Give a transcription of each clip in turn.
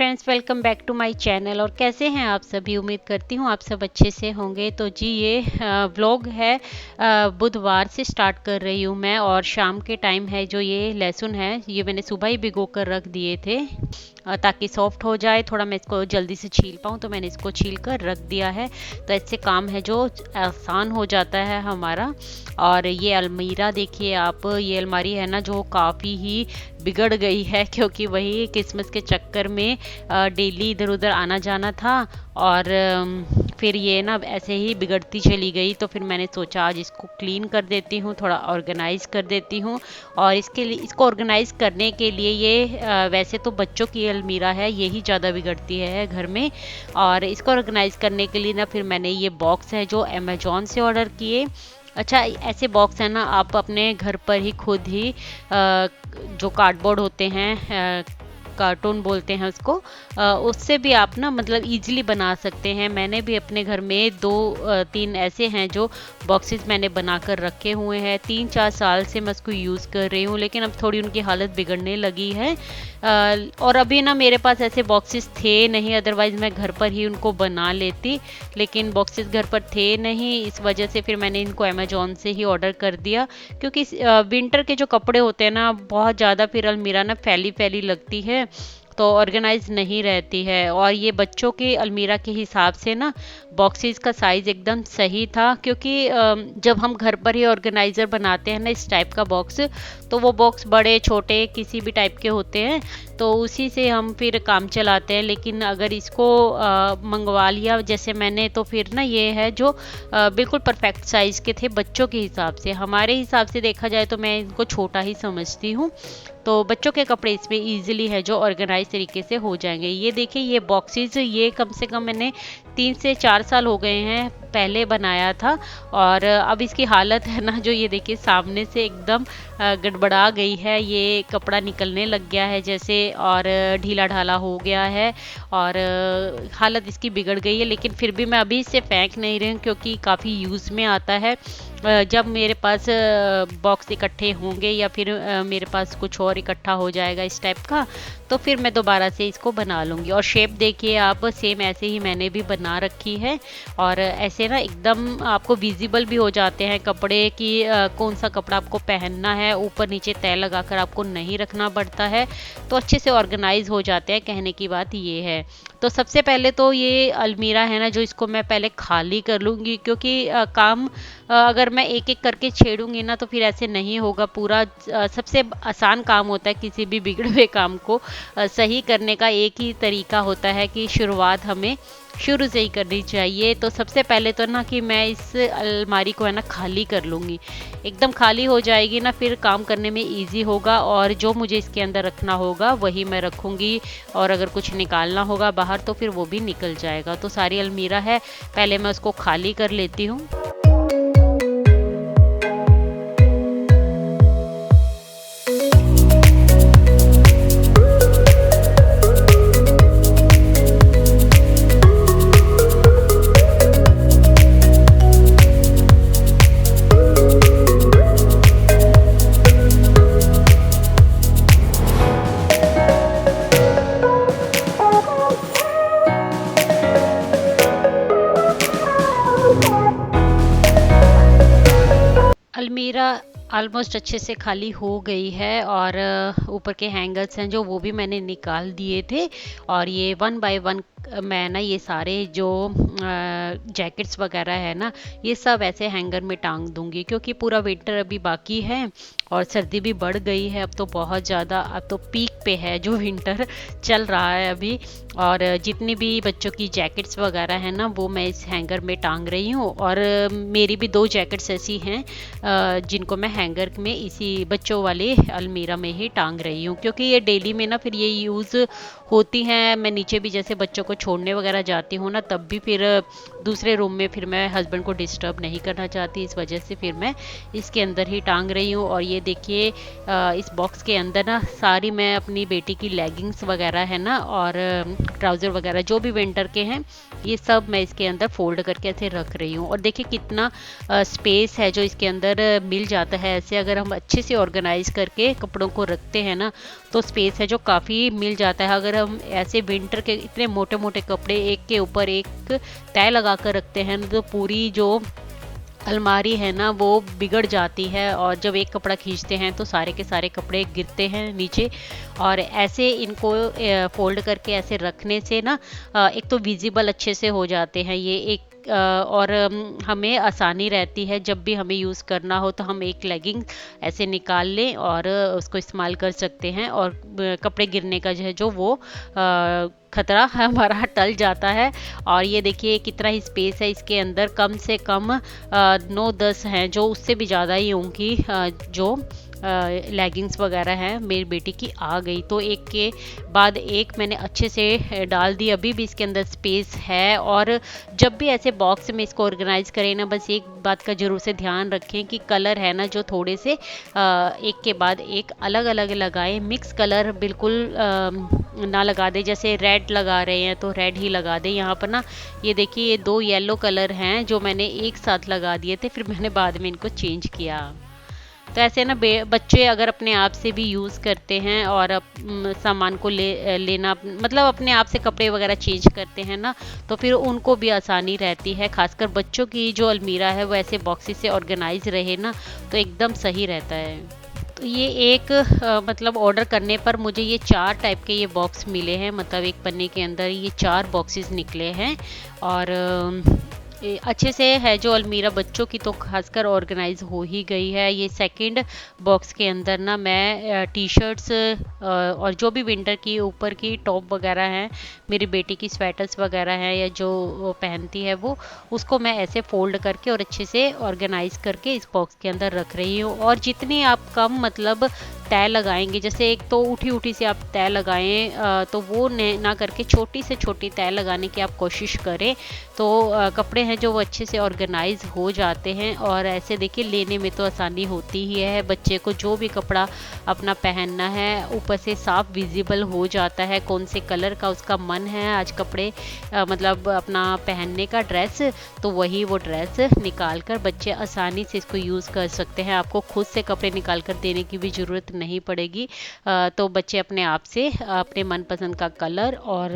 Friends, welcome back to my channel. और कैसे हैं आप सभी? उम्मीद करती हूँ आप सब अच्छे से होंगे। तो जी ये व्लॉग है, बुधवार से स्टार्ट कर रही हूँ मैं। और शाम के टाइम है। जो ये लहसुन है ये मैंने सुबह ही भिगो कर रख दिए थे ताकि सॉफ्ट हो जाए, थोड़ा मैं इसको जल्दी से छील पाऊँ। तो मैंने इसको छील कर रख दिया है। तो इससे काम है जो आसान हो जाता है हमारा। और ये अलमीरा देखिए आप, ये अलमारी है ना जो काफ़ी ही बिगड़ गई है, क्योंकि वही क्रिसमस के चक्कर में डेली इधर उधर आना जाना था। और फिर ये ना ऐसे ही बिगड़ती चली गई। तो फिर मैंने सोचा आज इसको क्लीन कर देती हूँ, थोड़ा ऑर्गेनाइज कर देती हूँ। और इसके लिए, इसको ऑर्गेनाइज करने के लिए ये वैसे तो बच्चों की अलमीरा है, यही ज़्यादा बिगड़ती है घर में। और इसको ऑर्गेनाइज करने के लिए ना फिर मैंने ये बॉक्स है जो अमेजोन से ऑर्डर किए। अच्छा, ऐसे बॉक्स है ना आप अपने घर पर ही खुद ही जो कार्डबोर्ड होते हैं, कार्टून बोलते हैं उसको, उससे भी आप ना मतलब इजीली बना सकते हैं। मैंने भी अपने घर में 2-3 ऐसे हैं जो बॉक्सेस मैंने बनाकर रखे हुए हैं। 3-4 साल से मैं उसको यूज़ कर रही हूँ, लेकिन अब थोड़ी उनकी हालत बिगड़ने लगी है। और अभी ना मेरे पास ऐसे बॉक्सेस थे नहीं, अदरवाइज़ मैं घर पर ही उनको बना लेती। लेकिन बॉक्सेस घर पर थे नहीं, इस वजह से फिर मैंने इनको अमेजोन से ही ऑर्डर कर दिया। क्योंकि विंटर के जो कपड़े होते हैं ना, बहुत ज़्यादा फिर अलमीरा ना फैली फैली लगती है, तो ऑर्गेनाइज नहीं रहती है। और ये बच्चों की अलमीरा के हिसाब से ना बॉक्सेस का साइज़ एकदम सही था। क्योंकि जब हम घर पर ही ऑर्गेनाइज़र बनाते हैं ना इस टाइप का बॉक्स, तो वो बॉक्स बड़े छोटे किसी भी टाइप के होते हैं, तो उसी से हम फिर काम चलाते हैं। लेकिन अगर इसको मंगवा लिया जैसे मैंने, तो फिर ना ये है जो बिल्कुल परफेक्ट साइज़ के थे बच्चों के हिसाब से। हमारे हिसाब से देखा जाए तो मैं इनको छोटा ही समझती हूँ। तो बच्चों के कपड़े इसमें इजीली है जो ऑर्गेनाइज तरीके से हो जाएंगे। ये देखिए ये बॉक्सेस, ये कम से कम मैंने 3 से 4 साल हो गए हैं पहले बनाया था। और अब इसकी हालत है ना जो ये देखिए सामने से एकदम गड़बड़ा गई है। ये कपड़ा निकलने लग गया है जैसे, और ढीला ढाला हो गया है। और हालत इसकी बिगड़ गई है। लेकिन फिर भी मैं अभी इसे फेंक नहीं रही हूँ, क्योंकि काफ़ी यूज़ में आता है। जब मेरे पास बॉक्स इकट्ठे होंगे या फिर मेरे पास कुछ और इकट्ठा हो जाएगा इस टाइप का, तो फिर मैं दोबारा से इसको बना लूँगी। और शेप देखिए आप, सेम ऐसे ही मैंने भी बना रखी है। और ऐसे ना एकदम आपको विजिबल भी हो जाते हैं कपड़े कि कौन सा कपड़ा आपको पहनना है। ऊपर नीचे तय लगाकर आपको नहीं रखना पड़ता है, तो अच्छे से ऑर्गेनाइज हो जाते हैं। कहने की बात ये है। तो सबसे पहले तो ये अलमीरा है ना जो, इसको मैं पहले खाली कर लूँगी। क्योंकि काम अगर मैं एक एक करके छेड़ूंगी ना तो फिर ऐसे नहीं होगा पूरा। सबसे आसान काम होता है किसी भी बिगड़े हुए काम को सही करने का, एक ही तरीका होता है कि शुरुआत हमें शुरू से ही करनी चाहिए। तो सबसे पहले तो ना कि मैं इस अलमारी को है ना खाली कर लूँगी। एकदम खाली हो जाएगी ना, फिर काम करने में इजी होगा। और जो मुझे इसके अंदर रखना होगा वही मैं रखूँगी, और अगर कुछ निकालना होगा बाहर तो फिर वो भी निकल जाएगा। तो सारी अलमीरा है, पहले मैं उसको खाली कर लेती हूँ। अलमीरा ऑलमोस्ट अच्छे से खाली हो गई है। और ऊपर के हैंगर्स हैं जो, वो भी मैंने निकाल दिए थे। और ये 1 बाय 1 मैं ना ये सारे जो जैकेट्स वगैरह है ना, ये सब ऐसे हैंगर में टांग दूंगी। क्योंकि पूरा विंटर अभी बाकी है और सर्दी भी बढ़ गई है अब तो बहुत ज़्यादा। अब तो पीक पे है जो विंटर चल रहा है अभी। और जितनी भी बच्चों की जैकेट्स वगैरह है ना, वो मैं इस हैंगर में टांग रही हूँ। और मेरी भी 2 जैकेट्स ऐसी हैं जिनको मैं हैंगर में इसी बच्चों वाले अलमीरा में ही टांग रही हूँ। क्योंकि ये डेली में ना फिर ये यूज़ होती हैं। मैं नीचे भी जैसे बच्चों को छोड़ने वगैरह जाती हूँ ना, तब भी फिर दूसरे रूम में फिर मैं हस्बैंड को डिस्टर्ब नहीं करना चाहती, इस वजह से फिर मैं इसके अंदर ही टांग रही हूँ। और ये देखिए इस बॉक्स के अंदर ना सारी मैं अपनी बेटी की लेगिंग्स वगैरह है ना और ट्राउज़र वगैरह जो भी विंटर के हैं ये सब मैं इसके अंदर फोल्ड करके ऐसे रख रही हूँ। और देखिए कितना स्पेस है जो इसके अंदर मिल जाता है। ऐसे अगर हम अच्छे से ऑर्गेनाइज करके कपड़ों को रखते हैं ना तो स्पेस है जो काफ़ी मिल जाता है। अगर हम ऐसे विंटर के इतने मोटे मोटे कपड़े एक के ऊपर एक तय लगा कर रखते हैं तो पूरी जो अलमारी है ना वो बिगड़ जाती है, और जब एक कपड़ा खींचते हैं तो सारे के सारे कपड़े गिरते हैं नीचे। और ऐसे इनको फोल्ड करके ऐसे रखने से ना एक तो विजिबल अच्छे से हो जाते हैं ये एक और हमें आसानी रहती है जब भी हमें यूज़ करना हो तो हम एक लेगिंग ऐसे निकाल लें और उसको इस्तेमाल कर सकते हैं, और कपड़े गिरने का जो है जो वो खतरा हमारा टल जाता है। और ये देखिए कितना ही स्पेस है इसके अंदर, कम से कम 9-10 हैं जो उससे भी ज़्यादा ही होंगी जो लेगिंग्स वगैरह हैं मेरी बेटी की आ गई। तो एक के बाद एक मैंने अच्छे से डाल दी, अभी भी इसके अंदर स्पेस है। और जब भी ऐसे बॉक्स में इसको ऑर्गेनाइज करें ना बस एक बात का जरूर से ध्यान रखें कि कलर है ना जो थोड़े से एक के बाद एक अलग अलग लगाएं। मिक्स कलर बिल्कुल ना लगा दें, जैसे रेड लगा रहे हैं तो रेड ही लगा दें। यहाँ पर ना ये देखिए ये 2 येलो कलर हैं जो मैंने एक साथ लगा दिए थे, फिर मैंने बाद में इनको चेंज किया। तो ऐसे ना बच्चे अगर अपने आप से भी यूज़ करते हैं और सामान को लेना मतलब अपने आप से कपड़े वगैरह चेंज करते हैं ना तो फिर उनको भी आसानी रहती है। खासकर बच्चों की जो अलमीरा है वो ऐसे बॉक्सेस से ऑर्गेनाइज रहे ना तो एकदम सही रहता है। तो ये एक मतलब ऑर्डर करने पर मुझे ये 4 टाइप के ये बॉक्स मिले हैं, मतलब एक पन्ने के अंदर ये 4 बॉक्सेस निकले हैं। और अच्छे से है जो अलमीरा बच्चों की तो खासकर ऑर्गेनाइज हो ही गई है। ये सेकंड बॉक्स के अंदर ना मैं टी शर्ट्स और जो भी विंटर की ऊपर की टॉप वगैरह हैं मेरी बेटी की स्वेटर्स वगैरह हैं या जो वो पहनती है वो उसको मैं ऐसे फोल्ड करके और अच्छे से ऑर्गेनाइज करके इस बॉक्स के अंदर रख रही हूँ। और जितनी आप कम मतलब तय लगाएंगे, जैसे एक तो उठी उठी से आप तय लगाएं तो वो ना करके छोटी से छोटी तय लगाने की आप कोशिश करें तो कपड़े हैं जो वो अच्छे से ऑर्गेनाइज हो जाते हैं। और ऐसे देखिए लेने में तो आसानी होती ही है, बच्चे को जो भी कपड़ा अपना पहनना है ऊपर से साफ विजिबल हो जाता है कौन से कलर का उसका मन है आज कपड़े मतलब अपना पहनने का ड्रेस, तो वही वो ड्रेस निकाल कर बच्चे आसानी से इसको यूज़ कर सकते हैं। आपको खुद से कपड़े निकाल कर देने की भी ज़रूरत नहीं पड़ेगी। तो बच्चे अपने आप से अपने मनपसंद का कलर और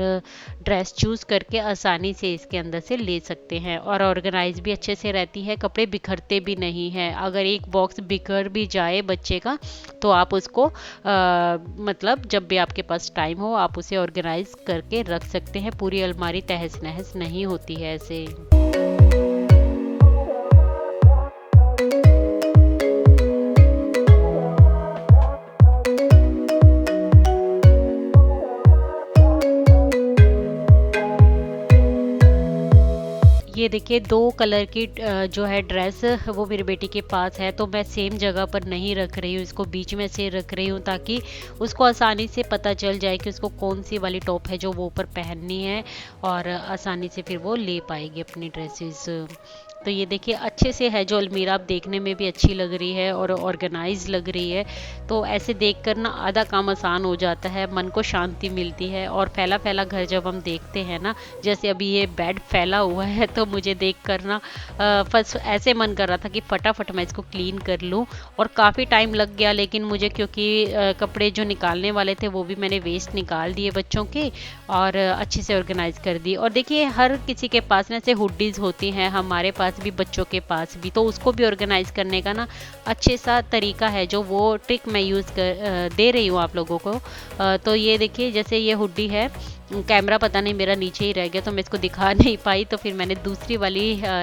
ड्रेस चूज़ करके आसानी से इसके अंदर से ले सकते हैं। और ऑर्गेनाइज भी अच्छे से रहती है, कपड़े बिखरते भी नहीं हैं। अगर एक बॉक्स बिखर भी जाए बच्चे का तो आप उसको मतलब जब भी आपके पास टाइम हो आप उसे ऑर्गेनाइज करके रख सकते हैं। पूरी अलमारी तहस नहस नहीं होती है ऐसे। ये देखिए 2 कलर की जो है ड्रेस वो मेरी बेटी के पास है, तो मैं सेम जगह पर नहीं रख रही हूँ, इसको बीच में से रख रही हूँ ताकि उसको आसानी से पता चल जाए कि उसको कौन सी वाली टॉप है जो वो ऊपर पहननी है और आसानी से फिर वो ले पाएगी अपनी ड्रेसेस। तो ये देखिए अच्छे से है जो अलमीरा, आप देखने में भी अच्छी लग रही है और ऑर्गेनाइज लग रही है। तो ऐसे देखकर ना आधा काम आसान हो जाता है, मन को शांति मिलती है। और फैला फैला घर जब हम देखते हैं ना, जैसे अभी ये बेड फैला हुआ है तो मुझे देख कर ना फर्स्ट ऐसे मन कर रहा था कि फटाफट मैं इसको क्लीन कर लूँ। और काफ़ी टाइम लग गया, लेकिन मुझे क्योंकि कपड़े जो निकालने वाले थे वो भी मैंने वेस्ट निकाल दिए बच्चों के और अच्छे से ऑर्गेनाइज कर दी। और देखिए हर किसी के पास ना ऐसे हुडीज़ होती हैं, हमारे पास भी बच्चों के पास भी, तो उसको भी ऑर्गेनाइज करने का ना अच्छे सा तरीका है जो वो ट्रिक मैं यूज़ कर दे रही हूँ आप लोगों को। तो ये देखिए जैसे ये हुडी है, कैमरा पता नहीं मेरा नीचे ही रह गया तो मैं इसको दिखा नहीं पाई, तो फिर मैंने दूसरी वाली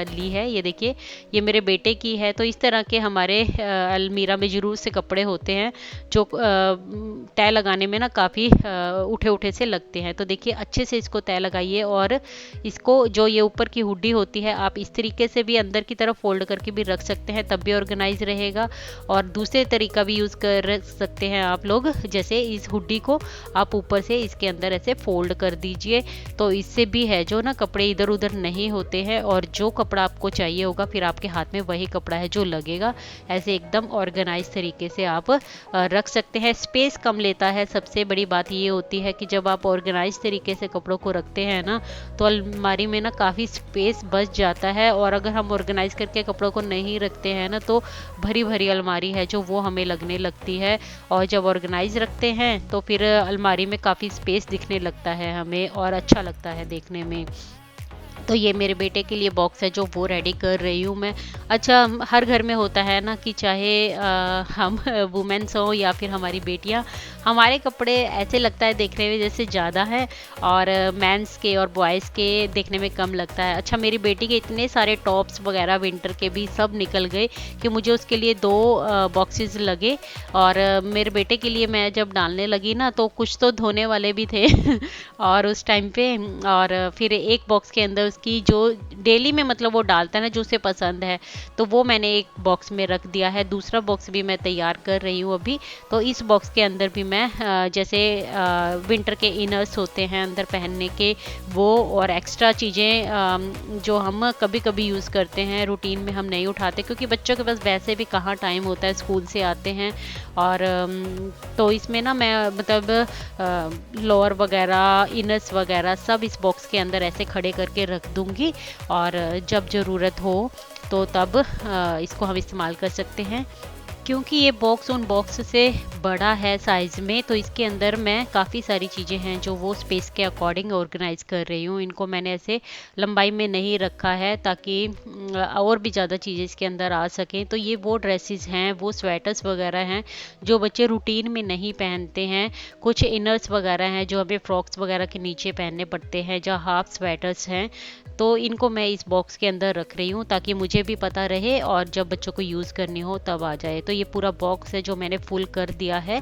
ली है। ये देखिए ये मेरे बेटे की है। तो इस तरह के हमारे अलमीरा में ज़रूर से कपड़े होते हैं जो तय लगाने में ना काफ़ी उठे उठे से लगते हैं। तो देखिए अच्छे से इसको तय लगाइए और इसको जो ये ऊपर की हुडी होती है आप इस तरीके से भी अंदर की तरफ फोल्ड करके भी रख सकते हैं, तब भी ऑर्गेनाइज रहेगा। और दूसरे तरीका भी यूज़ कर सकते हैं आप लोग, जैसे इस हुडी को आप ऊपर से इसके अंदर ऐसे फोल्ड कर दीजिए। तो इससे भी है जो ना कपड़े इधर उधर नहीं होते हैं, और जो कपड़ा आपको चाहिए होगा फिर आपके हाथ में वही कपड़ा है जो लगेगा। ऐसे एकदम ऑर्गेनाइज तरीके से आप रख सकते हैं। स्पेस कम लेता है। सबसे बड़ी बात ये होती है कि जब आप ऑर्गेनाइज तरीके से कपड़ों को रखते हैं ना, तो अलमारी में ना काफ़ी स्पेस बच जाता है। और अगर हम ऑर्गेनाइज करके कपड़ों को नहीं रखते हैं ना, तो भरी भरी अलमारी है जो वो हमें लगने लगती है। और जब ऑर्गेनाइज रखते हैं तो फिर अलमारी में काफ़ी स्पेस दिखने लगता है हमें, और अच्छा लगता है देखने में। तो ये मेरे बेटे के लिए बॉक्स है जो वो रेडी कर रही हूँ मैं। अच्छा, हर घर में होता है ना कि चाहे हम वुमेन्स हों या फिर हमारी बेटियाँ, हमारे कपड़े ऐसे लगता है देखने में जैसे ज़्यादा है, और मेंस के और बॉयज़ के देखने में कम लगता है। अच्छा, मेरी बेटी के इतने सारे टॉप्स वगैरह विंटर के भी सब निकल गए कि मुझे उसके लिए 2 बॉक्सेस लगे। और मेरे बेटे के लिए मैं जब डालने लगी ना, तो कुछ तो धोने वाले भी थे और उस टाइम पे, और फिर एक बॉक्स के अंदर उसकी जो डेली में मतलब वो डालता है ना जो उसे पसंद है, तो वो मैंने एक बॉक्स में रख दिया है। दूसरा बॉक्स भी मैं तैयार कर रही हूँ अभी। तो इस बॉक्स के अंदर भी मैं जैसे विंटर के इनर्स होते हैं अंदर पहनने के, वो और एक्स्ट्रा चीज़ें जो हम कभी कभी यूज़ करते हैं, रूटीन में हम नहीं उठाते क्योंकि बच्चों के पास वैसे भी कहाँ टाइम होता है, स्कूल से आते हैं। और तो इसमें ना मैं मतलब लोअर वगैरह, इनर्स वगैरह सब इस बॉक्स के अंदर ऐसे खड़े करके रख दूंगी, और जब ज़रूरत हो तो तब इसको हम इस्तेमाल कर सकते हैं। क्योंकि ये बॉक्स उन बॉक्स से बड़ा है साइज़ में, तो इसके अंदर मैं काफ़ी सारी चीज़ें हैं जो वो स्पेस के अकॉर्डिंग ऑर्गेनाइज कर रही हूँ। इनको मैंने ऐसे लंबाई में नहीं रखा है ताकि और भी ज़्यादा चीज़ें इसके अंदर आ सकें। तो ये वो ड्रेसेस हैं, वो स्वेटर्स वगैरह हैं जो बच्चे रूटीन में नहीं पहनते हैं। कुछ इनर्स वगैरह हैं जो हमें फ्रॉक्स वगैरह के नीचे पहनने पड़ते हैं, जो हाफ स्वेटर्स हैं। तो इनको मैं इस बॉक्स के अंदर रख रही हूँ ताकि मुझे भी पता रहे और जब बच्चों को यूज़ करनी हो तब आ जाए। तो ये पूरा बॉक्स है जो मैंने फुल कर दिया है।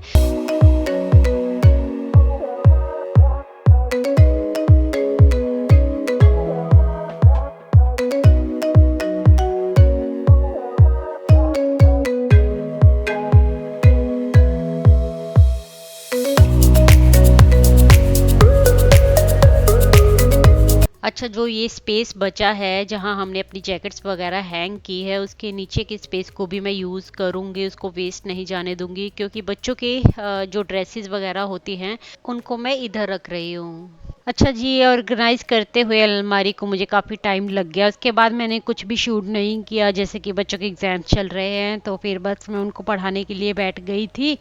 अच्छा, जो ये स्पेस बचा है जहाँ हमने अपनी जैकेट्स वगैरह हैंग की है, उसके नीचे की स्पेस को भी मैं यूज़ करूँगी, उसको वेस्ट नहीं जाने दूँगी क्योंकि बच्चों की जो ड्रेसेस वगैरह होती हैं उनको मैं इधर रख रही हूँ। अच्छा जी, ये ऑर्गेनाइज़ करते हुए अलमारी को मुझे काफ़ी टाइम लग गया। उसके बाद मैंने कुछ भी शूट नहीं किया, जैसे कि बच्चों के एग्ज़ाम चल रहे हैं तो फिर बस मैं उनको पढ़ाने के लिए बैठ गई थी।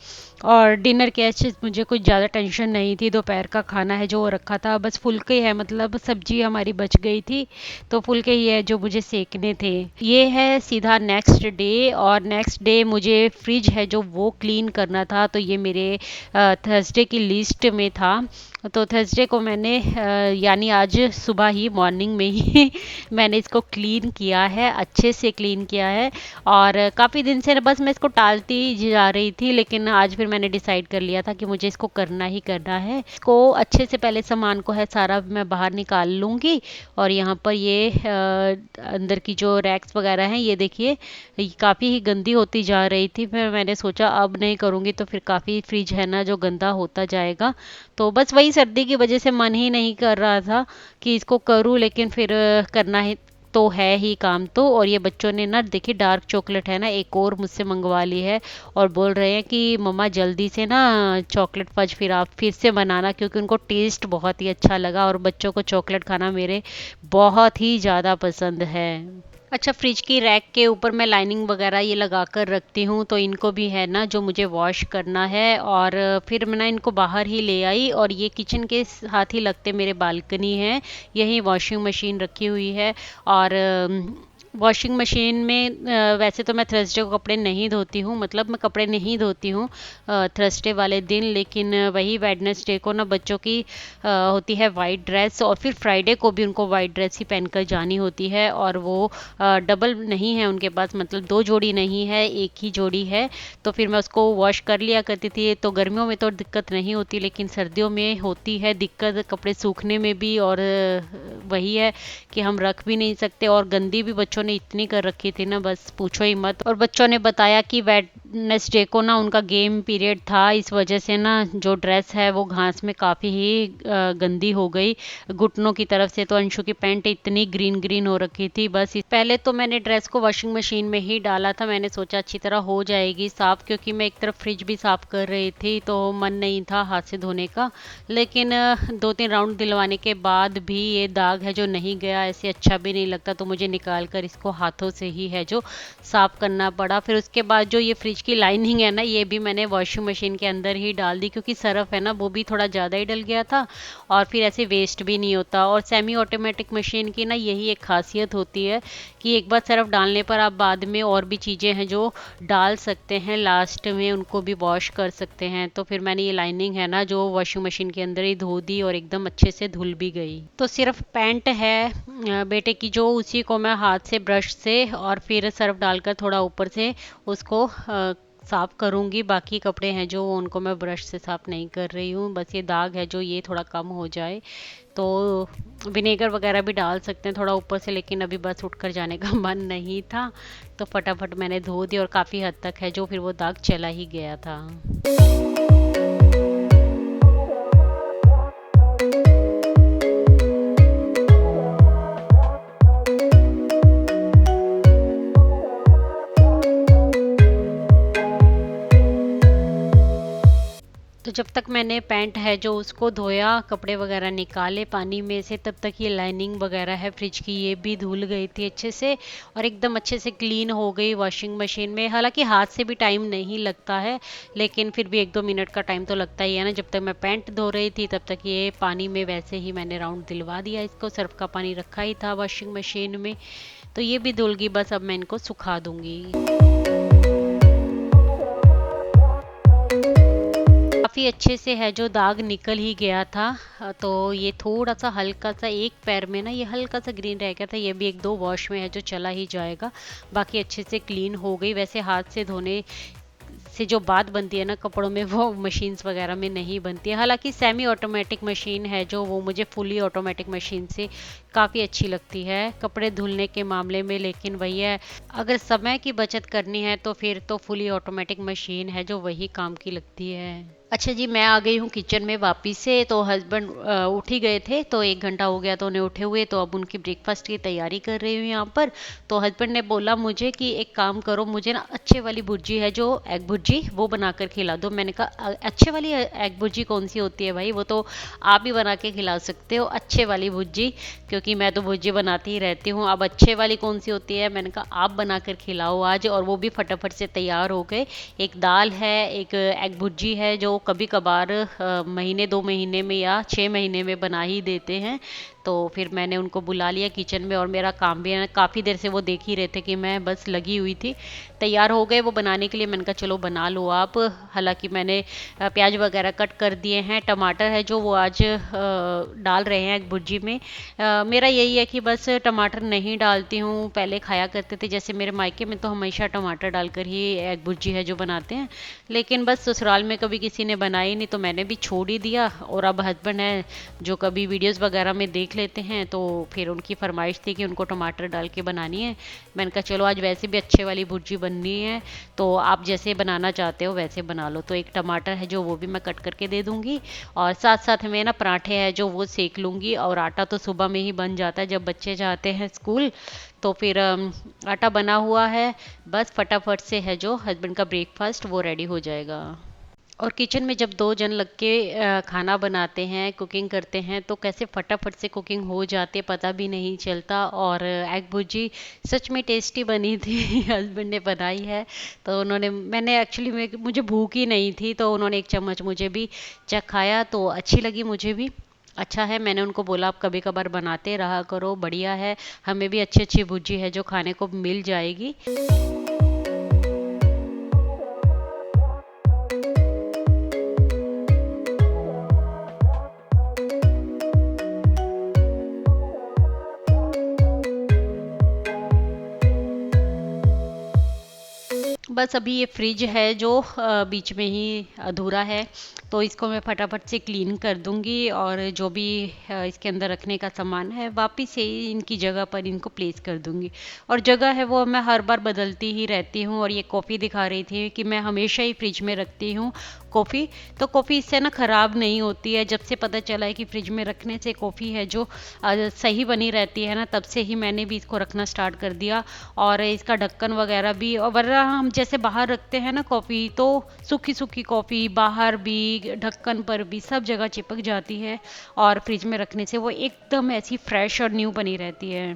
और डिनर के अच्छे मुझे कुछ ज़्यादा टेंशन नहीं थी। दोपहर का खाना है जो वो रखा था, बस फुल्के है, मतलब सब्जी हमारी बच गई थी तो फुल्के ही है जो मुझे सेकने थे। ये है सीधा नेक्स्ट डे, और नेक्स्ट डे मुझे फ्रिज है जो वो क्लीन करना था। तो ये मेरे थर्सडे की लिस्ट में था। तो थर्सडे को मैंने यानी आज सुबह ही मॉर्निंग में ही मैंने इसको क्लीन किया है, अच्छे से क्लीन किया है। और काफ़ी दिन से बस मैं इसको टालती जा रही थी, लेकिन आज फिर मैंने डिसाइड कर लिया था कि मुझे इसको करना ही करना है। इसको अच्छे से पहले सामान को है सारा मैं बाहर निकाल लूँगी। और यहाँ पर ये अंदर की जो रैक्स वगैरह हैं, ये देखिए काफ़ी ही गंदी होती जा रही थी। फिर मैंने सोचा अब नहीं करूँगी तो फिर काफ़ी फ्रिज है ना जो गंदा होता जाएगा। तो बस वही सर्दी की वजह से मन ही नहीं कर रहा था कि इसको करूं, लेकिन फिर करना है तो है ही काम तो। और ये बच्चों ने ना देखिए डार्क चॉकलेट है ना एक और मुझसे मंगवा ली है, और बोल रहे हैं कि मम्मा जल्दी से ना चॉकलेट फज फिर आप फिर से बनाना, क्योंकि उनको टेस्ट बहुत ही अच्छा लगा और बच्चों को चॉकलेट खाना मेरे बहुत ही ज़्यादा पसंद है। अच्छा, फ्रिज की रैक के ऊपर मैं लाइनिंग वगैरह ये लगा कर रखती हूँ, तो इनको भी है ना जो मुझे वॉश करना है। और फिर मैं ना इनको बाहर ही ले आई, और ये किचन के साथ ही लगते मेरे बालकनी है, यहीं वॉशिंग मशीन रखी हुई है। और वॉशिंग मशीन में वैसे तो मैं थर्सडे को कपड़े नहीं धोती हूँ, मतलब मैं कपड़े नहीं धोती हूँ थर्सडे वाले दिन, लेकिन वही वेडनेसडे को ना बच्चों की होती है वाइट ड्रेस, और फिर फ्राइडे को भी उनको वाइट ड्रेस ही पहनकर जानी होती है। और वो डबल नहीं है उनके पास, मतलब 2 जोड़ी नहीं है, एक ही जोड़ी है। तो फिर मैं उसको वॉश कर लिया करती थी। तो गर्मियों में तो दिक्कत नहीं होती, लेकिन सर्दियों में होती है दिक्कत कपड़े सूखने में भी। और वही है कि हम रख भी नहीं सकते, और गंदी भी बच्चों ने इतनी कर रखी थी ना बस पूछो ही मत। और बच्चों ने बताया कि नेक्स्ट डे को ना उनका गेम पीरियड था, इस वजह से ना जो ड्रेस है वो घास में काफ़ी ही गंदी हो गई घुटनों की तरफ से। तो अंशु की पैंट इतनी ग्रीन ग्रीन हो रखी थी। बस पहले तो मैंने ड्रेस को वॉशिंग मशीन में ही डाला था, मैंने सोचा अच्छी तरह हो जाएगी साफ़, क्योंकि मैं एक तरफ फ्रिज भी साफ़ कर रही थी तो मन नहीं था हाथ से धोने का। लेकिन 2-3 राउंड दिलवाने के बाद भी ये दाग है जो नहीं गया, ऐसे अच्छा भी नहीं लगता, तो मुझे निकाल कर इसको हाथों से ही है जो साफ़ करना पड़ा। फिर उसके बाद जो ये फ्रिज की लाइनिंग है ना, ये भी मैंने वॉशिंग मशीन के अंदर ही डाल दी, क्योंकि सरफ है ना वो भी थोड़ा ज़्यादा ही डल गया था और फिर ऐसे वेस्ट भी नहीं होता। और सेमी ऑटोमेटिक मशीन की ना यही एक खासियत होती है कि एक बार सरफ डालने पर आप बाद में और भी चीज़ें हैं जो डाल सकते हैं, लास्ट में उनको भी वॉश कर सकते हैं। तो फिर मैंने ये लाइनिंग है ना जो वॉशिंग मशीन के अंदर ही धो दी और एकदम अच्छे से धुल भी गई। तो सिर्फ पैंट है बेटे की जो, उसी को मैं हाथ से ब्रश से और फिर सर्फ डालकर थोड़ा ऊपर से उसको साफ करूंगी। बाकी कपड़े हैं जो उनको मैं ब्रश से साफ नहीं कर रही हूँ, बस ये दाग है जो ये थोड़ा कम हो जाए। तो विनेगर वगैरह भी डाल सकते हैं थोड़ा ऊपर से, लेकिन अभी बस उठकर जाने का मन नहीं था तो फटाफट मैंने धो दी और काफ़ी हद तक है जो फिर वो दाग चला ही गया था। तो जब तक मैंने पैंट है जो उसको धोया, कपड़े वगैरह निकाले पानी में से, तब तक ये लाइनिंग वगैरह है फ्रिज की ये भी धुल गई थी अच्छे से और एकदम अच्छे से क्लीन हो गई वॉशिंग मशीन में। हालांकि हाथ से भी टाइम नहीं लगता है, लेकिन फिर भी 1-2 मिनट का टाइम तो लगता ही है ना। जब तक मैं पैंट धो रही थी तब तक ये पानी में वैसे ही मैंने राउंड दिलवा दिया इसको, सर्फ का पानी रखा ही था वॉशिंग मशीन में। तो ये भी धुल गई, बस अब मैं इनको सुखा दूंगी। काफ़ी अच्छे से है जो दाग निकल ही गया था। तो ये थोड़ा सा हल्का सा एक पैर में ना ये हल्का सा ग्रीन रह गया था, ये भी 1-2 वॉश में है जो चला ही जाएगा। बाकी अच्छे से क्लीन हो गई। वैसे हाथ से धोने से जो बात बनती है ना कपड़ों में, वो मशीन्स वगैरह में नहीं बनती है। हालांकि सेमी ऑटोमेटिक मशीन है जो, वो मुझे फुली ऑटोमेटिक मशीन से काफ़ी अच्छी लगती है कपड़े धुलने के मामले में। लेकिन वही है, अगर समय की बचत करनी है तो फिर तो फुली ऑटोमेटिक मशीन है जो वही काम की लगती है। अच्छा जी, मैं आ गई हूँ किचन में वापस से। तो हस्बैंड उठ ही गए थे, तो 1 घंटा हो गया तो उन्हें उठे हुए, तो अब उनकी ब्रेकफास्ट की तैयारी कर रही हूँ यहाँ पर। तो हस्बैंड ने बोला मुझे कि एक काम करो, मुझे ना अच्छे वाली भुर्जी है जो एग भुर्जी, वो बनाकर खिला दो। मैंने कहा अच्छे वाली एग भुर्जी कौन सी होती है भाई, वो तो आप ही बना के खिला सकते हो अच्छे वाली भुर्जी, क्योंकि मैं तो भुर्जी बनाती ही रहती हूँ। अब अच्छे वाली कौन सी होती है, मैंने कहा आप बना कर खिलाओ आज। और वो भी फटाफट से तैयार हो गए। एक दाल है, एक एग भुर्जी है जो कभी कभार महीने 2 महीने में या 6 महीने में बना ही देते हैं। तो फिर मैंने उनको बुला लिया किचन में और मेरा काम भी है, काफ़ी देर से वो देख ही रहे थे कि मैं बस लगी हुई थी। तैयार हो गए वो बनाने के लिए, मैंने कहा चलो बना लो आप। हालांकि मैंने प्याज वगैरह कट कर दिए हैं, टमाटर है जो वो आज डाल रहे हैं एग भुर्जी में। मेरा यही है कि बस टमाटर नहीं डालती हूँ, पहले खाया करते थे जैसे मेरे मायके में तो हमेशा टमाटर डालकर ही एग भुर्जी है जो बनाते हैं। लेकिन बस ससुराल में कभी किसी ने बनाई नहीं तो मैंने भी छोड़ ही दिया। और अब हस्बैंड है जो कभी वीडियोस वगैरह में देख लेते हैं, तो फिर उनकी फरमाइश थी कि उनको टमाटर डाल के बनानी है। मैंने कहा चलो आज वैसे भी अच्छे वाली भुर्जी बननी है, तो आप जैसे बनाना चाहते हो वैसे बना लो। तो एक टमाटर है जो वो भी मैं कट करके दे दूंगी, और साथ साथ में ना पराठे हैं जो वो सेक लूंगी। और आटा तो सुबह में ही बन जाता है जब बच्चे जाते हैं स्कूल, तो फिर आटा बना हुआ है। बस फटाफट से है जो हस्बैंड का ब्रेकफास्ट वो रेडी हो जाएगा। और किचन में जब 2 जन लग के खाना बनाते हैं, कुकिंग करते हैं, तो कैसे फटाफट से कुकिंग हो जाती है पता भी नहीं चलता। और एग भुर्जी सच में टेस्टी बनी थी हस्बैंड ने बनाई है। तो उन्होंने, मैंने एक्चुअली मुझे भूख ही नहीं थी तो उन्होंने 1 चम्मच मुझे भी चखाया, तो अच्छी लगी मुझे भी। अच्छा है, मैंने उनको बोला आप कभी कभार बनाते रहा करो, बढ़िया है, हमें भी अच्छी अच्छी भुर्जी है जो खाने को मिल जाएगी। बस अभी ये फ्रिज है जो बीच में ही अधूरा है, तो इसको मैं फटाफट से क्लीन कर दूंगी और जो भी इसके अंदर रखने का सामान है वापस से इनकी जगह पर इनको प्लेस कर दूंगी। और जगह है वो मैं हर बार बदलती ही रहती हूँ। और ये कॉफ़ी दिखा रही थी कि मैं हमेशा ही फ्रिज में रखती हूँ कॉफ़ी। तो कॉफ़ी इससे ना ख़राब नहीं होती है। जब से पता चला है कि फ्रिज में रखने से कॉफ़ी है जो सही बनी रहती है ना, तब से ही मैंने भी इसको रखना स्टार्ट कर दिया। और इसका ढक्कन वगैरह भी, और वरना हम जैसे बाहर रखते हैं ना कॉफ़ी, तो सूखी सूखी कॉफ़ी बाहर भी, ढक्कन पर भी, सब जगह चिपक जाती है। और फ्रिज में रखने से वो एकदम ऐसी फ्रेश और न्यू बनी रहती है।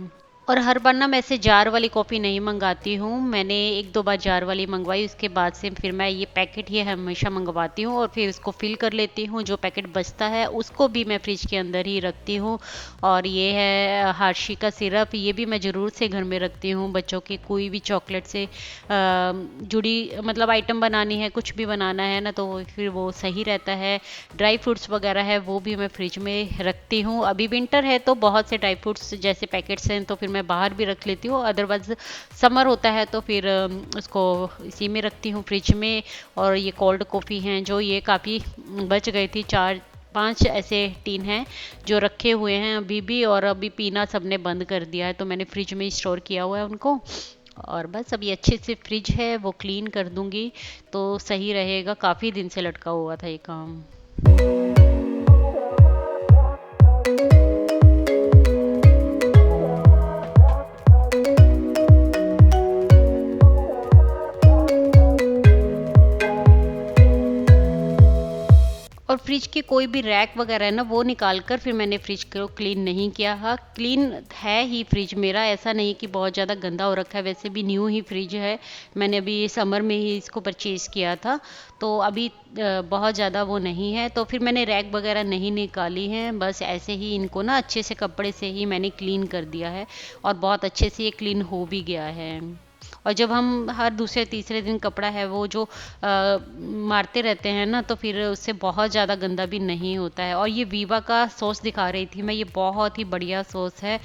और हर बार ना मैं ऐसे जार वाली कॉफ़ी नहीं मंगाती हूँ। मैंने एक दो बार जार वाली मंगवाई, उसके बाद से फिर मैं ये पैकेट ही हमेशा मंगवाती हूँ और फिर उसको फिल कर लेती हूँ। जो पैकेट बचता है उसको भी मैं फ्रिज के अंदर ही रखती हूँ। और ये है हार्शी का सिरप, ये भी मैं ज़रूर से घर में रखती हूँ। बच्चों की कोई भी चॉकलेट से जुड़ी मतलब आइटम बनानी है, कुछ भी बनाना है ना, तो फिर वो सही रहता है। ड्राई फ्रूट्स वगैरह है वो भी मैं फ्रिज में रखती हूँ। अभी विंटर है तो बहुत से ड्राई फ्रूट्स जैसे पैकेट्स हैं तो फिर मैं बाहर भी रख लेती हूँ। अदरवाइज समर होता है तो फिर उसको इसी में रखती हूँ फ्रिज में। और ये कोल्ड कॉफ़ी हैं जो ये काफ़ी बच गई थी, 4-5 ऐसे टीन हैं जो रखे हुए हैं अभी भी, और अभी पीना सबने बंद कर दिया है तो मैंने फ्रिज में स्टोर किया हुआ है उनको। और बस अभी अच्छे से फ्रिज है वो क्लीन कर दूंगी तो सही रहेगा। काफ़ी दिन से लटका हुआ था ये काम। और फ्रिज के कोई भी रैक वगैरह है ना, वो निकाल कर फिर मैंने फ्रिज को क्लीन नहीं किया। हाँ, क्लीन है ही फ्रिज मेरा, ऐसा नहीं कि बहुत ज़्यादा गंदा हो रखा है। वैसे भी न्यू ही फ्रिज है, मैंने अभी समर में ही इसको परचेज़ किया था तो अभी बहुत ज़्यादा वो नहीं है। तो फिर मैंने रैक वगैरह नहीं निकाली हैं, बस ऐसे ही इनको ना अच्छे से कपड़े से ही मैंने क्लीन कर दिया है। और बहुत अच्छे से ये क्लीन हो भी गया है। और जब हम हर दूसरे तीसरे दिन कपड़ा है वो जो मारते रहते हैं ना, तो फिर उससे बहुत ज़्यादा गंदा भी नहीं होता है। और ये वीवा का सॉस दिखा रही थी मैं, ये बहुत ही बढ़िया सॉस है।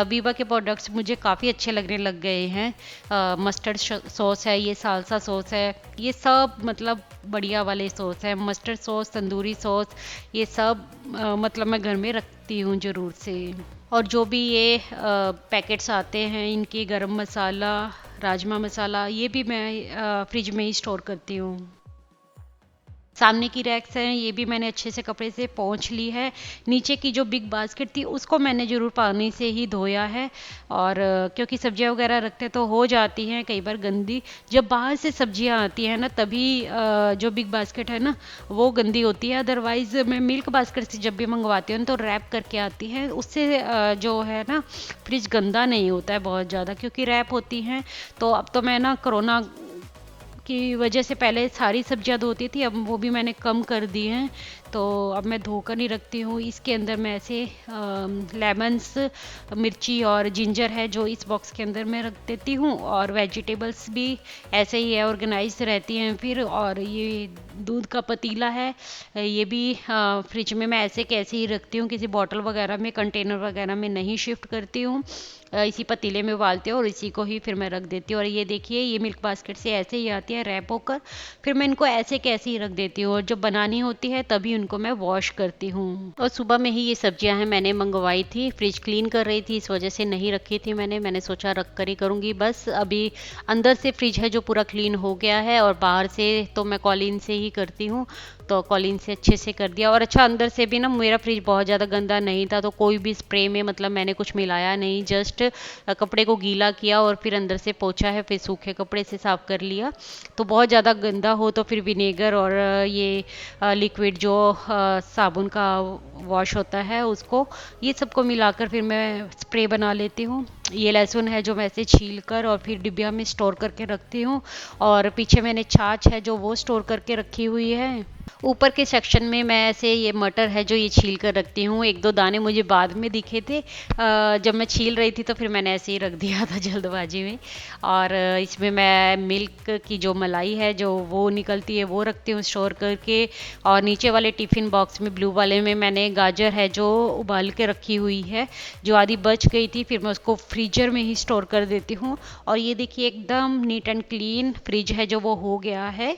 वीवा के प्रोडक्ट्स मुझे काफ़ी अच्छे लगने लग गए हैं। मस्टर्ड सॉस है, ये सालसा सॉस है, ये सब मतलब बढ़िया वाले सॉस है। मस्टर्ड सॉस, तंदूरी सॉस, ये सब मतलब मैं घर में रखती हूँ ज़रूर से। और जो भी ये पैकेट्स आते हैं इनके, गरम मसाला, राजमा मसाला, ये भी मैं फ्रिज में ही स्टोर करती हूँ। सामने की रैक्स हैं ये भी मैंने अच्छे से कपड़े से पोंछ ली है। नीचे की जो बिग बास्केट थी उसको मैंने ज़रूर पानी से ही धोया है। और क्योंकि सब्जियां वगैरह रखते तो हो जाती हैं कई बार गंदी। जब बाहर से सब्जियां आती हैं ना तभी जो बिग बास्केट है ना वो गंदी होती है। अदरवाइज़ मैं मिल्क बास्केट से जब भी मंगवाती हूँ तो रैप करके आती है, उससे जो है ना फ्रिज गंदा नहीं होता है बहुत ज़्यादा, क्योंकि रैप होती हैं। तो अब तो मैं ना कोरोना की वजह से पहले सारी सब्जियां धोती थी, अब वो भी मैंने कम कर दी हैं। तो अब मैं धोकर नहीं रखती हूँ। इसके अंदर मैं ऐसे लेमन्स, मिर्ची और जिंजर है जो इस बॉक्स के अंदर मैं रख देती हूँ। और वेजिटेबल्स भी ऐसे ही है, ऑर्गेनाइज रहती हैं फिर। और ये दूध का पतीला है, ये भी फ्रिज में मैं ऐसे कैसे ही रखती हूँ, किसी बॉटल वगैरह में, कंटेनर वगैरह में नहीं शिफ्ट करती हूँ। इसी पतीले में उबालती हूँ और इसी को ही फिर मैं रख देती हूँ। और ये देखिए ये मिल्क बास्केट से ऐसे ही आती है रैप होकर, फिर मैं इनको ऐसे कैसे ही रख देती हूँ। और जब बनानी होती है तभी उनको मैं वॉश करती हूँ। और सुबह में ही ये सब्जियां हैं मैंने मंगवाई थी, फ्रिज क्लीन कर रही थी इस वजह से नहीं रखी थी मैंने सोचा रख कर ही करूँगी। बस अभी अंदर से फ्रिज है जो पूरा क्लीन हो गया है, और बाहर से तो मैं कॉलिन से ही करती हूँ, तो कॉलिन से अच्छे से कर दिया। और अच्छा, अंदर से भी ना मेरा फ्रिज बहुत ज़्यादा गंदा नहीं था, तो कोई भी स्प्रे में मतलब मैंने कुछ मिलाया नहीं, जस्ट कपड़े को गीला किया और फिर अंदर से पोंछा है, फिर सूखे कपड़े से साफ कर लिया। तो बहुत ज़्यादा गंदा हो तो फिर विनेगर और ये लिक्विड जो साबुन का वॉश होता है उसको, ये सबको मिलाकर फिर मैं स्प्रे बना लेती हूँ। ये लहसुन है जो मैं ऐसे छील कर और फिर डिब्बिया में स्टोर करके रखती हूँ। और पीछे मैंने छाछ है जो वो स्टोर करके रखी हुई है। ऊपर के सेक्शन में मैं ऐसे ये मटर है जो ये छील कर रखती हूँ। एक दो दाने मुझे बाद में दिखे थे, जब मैं छील रही थी तो फिर मैंने ऐसे ही रख दिया था जल्दबाजी में। और इसमें मैं मिल्क की जो मलाई है जो वो निकलती है वो रखती हूँ स्टोर करके। और नीचे वाले टिफ़िन बॉक्स में, ब्लू वाले में, मैंने गाजर है जो उबाल के रखी हुई है, जो आधी बच गई थी, फिर मैं उसको फ्रीजर में ही स्टोर कर देती हूँ। और ये देखिए एकदम नीट एंड क्लीन फ्रिज है जो वो हो गया है।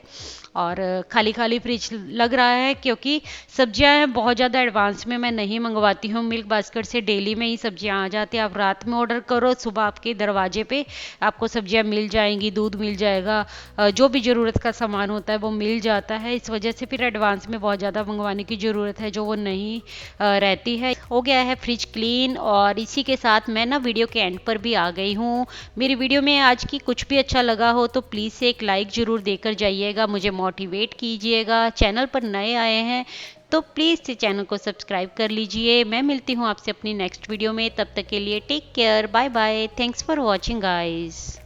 और खाली खाली फ्रिज लग रहा है, क्योंकि सब्जियां बहुत ज़्यादा एडवांस में मैं नहीं मंगवाती हूँ। मिल्क बास्केट से डेली में ही सब्जियां आ जाती हैं। आप रात में ऑर्डर करो, सुबह आपके दरवाजे पे आपको सब्जियां मिल जाएंगी, दूध मिल जाएगा, जो भी ज़रूरत का सामान होता है वो मिल जाता है। इस वजह से फिर एडवांस में बहुत ज़्यादा मंगवाने की ज़रूरत है जो वो नहीं रहती है। हो गया है फ्रिज क्लीन, और इसी के साथ मैं ना वीडियो के एंड पर भी आ गई हूँ। मेरी वीडियो में आज की कुछ भी अच्छा लगा हो तो प्लीज़ से एक लाइक ज़रूर देकर जाइएगा, मुझे मोटिवेट कीजिएगा। चैनल पर नए आए हैं तो प्लीज़ से चैनल को सब्सक्राइब कर लीजिए। मैं मिलती हूँ आपसे अपनी नेक्स्ट वीडियो में, तब तक के लिए take care, bye bye, thanks for watching guys.